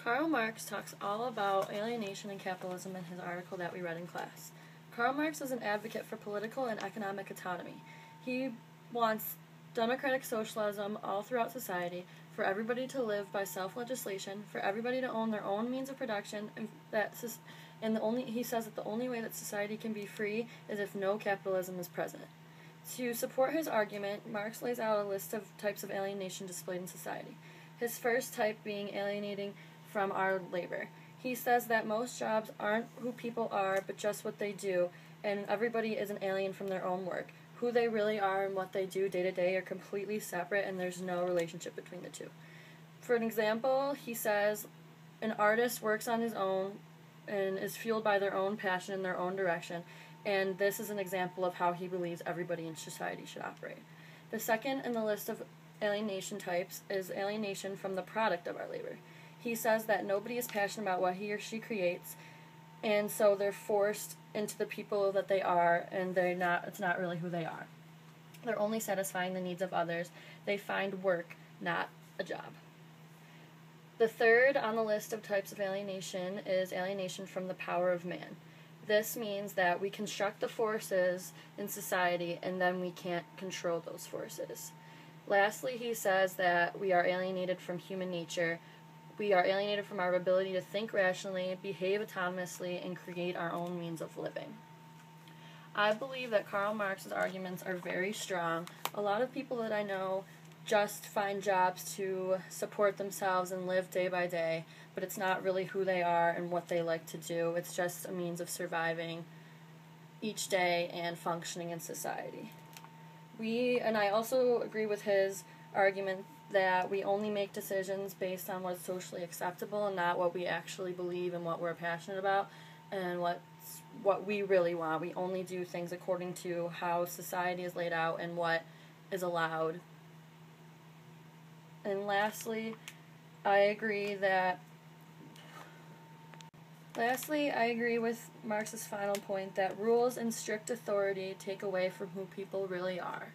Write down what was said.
Karl Marx talks all about alienation and capitalism in his article that we read in class. Karl Marx is an advocate for political and economic autonomy. He wants democratic socialism all throughout society, for everybody to live by self-legislation, for everybody to own their own means of production, he says that the only way that society can be free is if no capitalism is present. To support his argument, Marx lays out a list of types of alienation displayed in society. His first type being alienating from our labor. He says that most jobs aren't who people are, but just what they do, and everybody is an alien from their own work. Who they really are and what they do day to day are completely separate, and there's no relationship between the two. For an example, he says an artist works on his own and is fueled by their own passion in their own direction, and this is an example of how he believes everybody in society should operate. The second in the list of alienation types is alienation from the product of our labor. He says that nobody is passionate about what he or she creates, and so they're forced into the people that they are, and it's not really who they are. They're only satisfying the needs of others. They find work, not a job. The third on the list of types of alienation is alienation from the power of man. This means that we construct the forces in society, and then we can't control those forces. Lastly, he says that we are alienated from human nature. We are alienated from our ability to think rationally, behave autonomously, and create our own means of living. I believe that Karl Marx's arguments are very strong. A lot of people that I know just find jobs to support themselves and live day by day, but it's not really who they are and what they like to do. It's just a means of surviving each day and functioning in society. I also agree with his argument that we only make decisions based on what's socially acceptable and not what we actually believe and what we're passionate about and what we really want. We only do things according to how society is laid out and what is allowed. And lastly, I agree with Marx's final point that rules and strict authority take away from who people really are.